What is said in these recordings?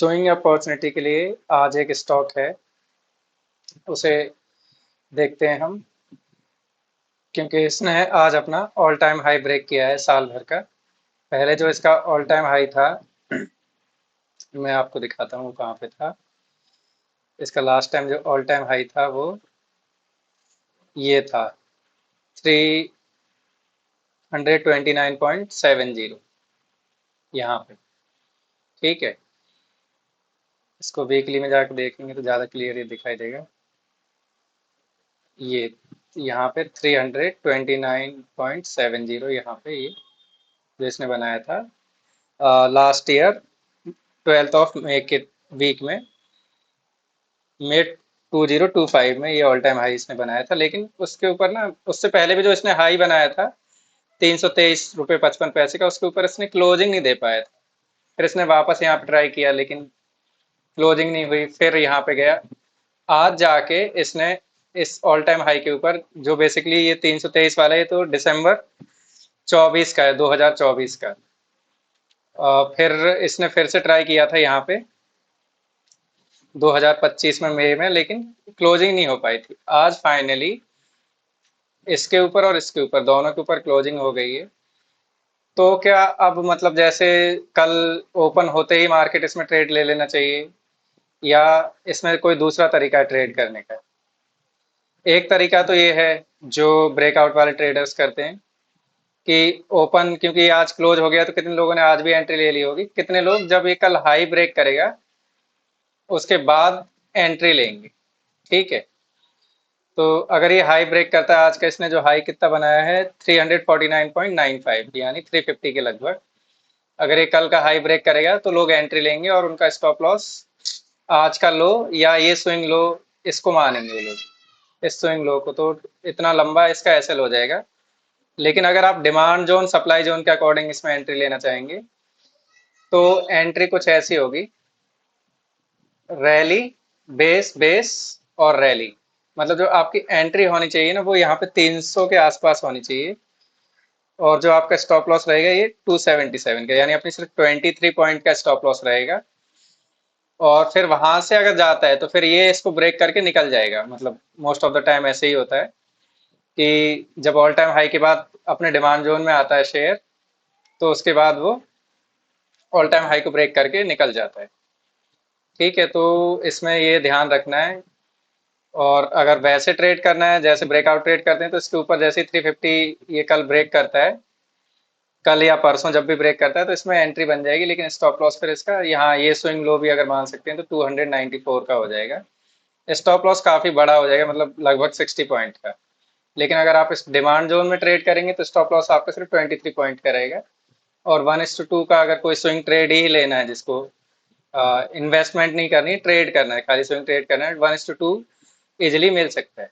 Swing opportunity के लिए आज एक स्टॉक है, उसे देखते हैं हम। क्योंकि इसने आज अपना ऑल टाइम हाई ब्रेक किया है साल भर का। पहले जो इसका ऑल टाइम हाई था, मैं आपको दिखाता हूँ कहाँ पे था। इसका लास्ट टाइम जो ऑल टाइम हाई था वो ये था 329.70 यहाँ पे। ठीक है, इसको वीकली में जाकर देखेंगे तो ज़्यादा क्लियर ये दिखाई देगा। ये यहाँ पे 329.70 यहाँ पे ये जो इसने बनाया था last year 12th of May के वीक में, मई 2025 में ये ऑल टाइम हाई इसने बनाया था। लेकिन उसके ऊपर ना, उससे पहले भी जो इसने हाई बनाया था 323 रुपये 55 पैसे का, उसके ऊपर इसने क्लोजिंग नहीं दे पाया था। फिर इसने वापस यहाँ पे ट्राई किया लेकिन क्लोजिंग नहीं हुई, फिर यहाँ पे गया। आज जाके इसने इस ऑल टाइम हाई के ऊपर, जो बेसिकली ये 323 वाला है, तो दिसंबर 24 का है, 2024 का। फिर इसने फिर से ट्राई किया था यहाँ पे 2025 में मई में, लेकिन क्लोजिंग नहीं हो पाई थी। आज फाइनली इसके ऊपर और इसके ऊपर, दोनों के ऊपर क्लोजिंग हो गई है। तो क्या अब मतलब जैसे कल ओपन होते ही मार्केट इसमें ट्रेड ले लेना चाहिए, या इसमें कोई दूसरा तरीका है ट्रेड करने का? एक तरीका तो ये है जो ब्रेकआउट वाले ट्रेडर्स करते हैं कि ओपन, क्योंकि आज क्लोज हो गया तो कितने लोगों ने आज भी एंट्री ले ली होगी, कितने लोग जब ये कल हाई ब्रेक करेगा उसके बाद एंट्री लेंगे। ठीक है, तो अगर ये हाई ब्रेक करता है, आज का इसने जो हाई कितना बनाया है 349.95, यानी 350 के लगभग। अगर ये कल का हाई ब्रेक करेगा तो लोग एंट्री लेंगे और उनका स्टॉप लॉस आज का लो या ये स्विंग लो, इसको मानेंगे वो लोग। इस स्विंग लो को तो इतना लंबा इसका एसएल हो जाएगा। लेकिन अगर आप डिमांड जोन सप्लाई जोन के अकॉर्डिंग इसमें एंट्री लेना चाहेंगे तो एंट्री कुछ ऐसी होगी: रैली, बेस, बेस और रैली। मतलब जो आपकी एंट्री होनी चाहिए ना, वो यहाँ पे 300 के आसपास होनी चाहिए। और जो आपका स्टॉप लॉस रहेगा ये 277 का, यानी अपनी सिर्फ 23 पॉइंट का स्टॉप लॉस रहेगा। और फिर वहां से अगर जाता है तो फिर ये इसको ब्रेक करके निकल जाएगा। मतलब मोस्ट ऑफ द टाइम ऐसे ही होता है कि जब ऑल टाइम हाई के बाद अपने डिमांड जोन में आता है शेयर, तो उसके बाद वो ऑल टाइम हाई को ब्रेक करके निकल जाता है। ठीक है, तो इसमें ये ध्यान रखना है। और अगर वैसे ट्रेड करना है जैसे ब्रेकआउट ट्रेड करते हैं, तो इसके ऊपर जैसे 350 ये कल ब्रेक करता है, कल या परसों जब भी ब्रेक करता है, तो इसमें एंट्री बन जाएगी। लेकिन स्टॉप लॉस फिर इसका यहाँ ये स्विंग लो भी अगर मान सकते हैं तो 294 का हो जाएगा। स्टॉप लॉस काफी बड़ा हो जाएगा, मतलब लगभग 60 पॉइंट का। लेकिन अगर आप इस डिमांड जोन में ट्रेड करेंगे तो स्टॉप लॉस आपका सिर्फ 23 पॉइंट का रहेगा। और 1:2 का अगर कोई स्विंग ट्रेड ही लेना है, जिसको इन्वेस्टमेंट नहीं करनी, ट्रेड करना है, खाली स्विंग ट्रेड करना है, 1:2 इजिली मिल सकता है।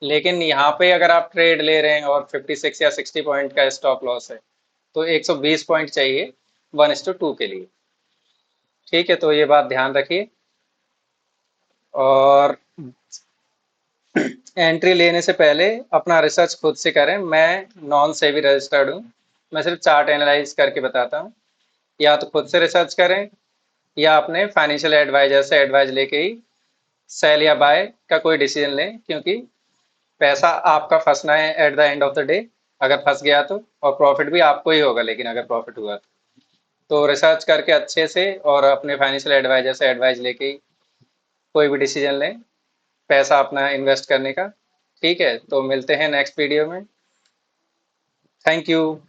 लेकिन यहाँ पे अगर आप ट्रेड ले रहे हैं और 56 या 60 पॉइंट का स्टॉप लॉस है, तो 120 पॉइंट चाहिए 1:2 के लिए। ठीक है, तो ये बात ध्यान रखिए। और एंट्री लेने से पहले अपना रिसर्च खुद से करें। मैं नॉन सेबी रजिस्टर्ड हूँ, मैं सिर्फ चार्ट एनालाइज करके बताता हूँ। या तो खुद से रिसर्च करें या अपने फाइनेंशियल एडवाइजर से एडवाइस लेके ही सेल या बाय का कोई डिसीजन लें, क्योंकि पैसा आपका फंसना है at the end of the day. अगर फंस गया तो, और प्रॉफिट भी आपको ही होगा, लेकिन अगर प्रॉफिट हुआ तो रिसर्च करके अच्छे से और अपने फाइनेंशियल एडवाइजर से एडवाइस लेके ही कोई भी डिसीजन लें पैसा अपना इन्वेस्ट करने का। ठीक है, तो मिलते हैं नेक्स्ट वीडियो में। Thank you.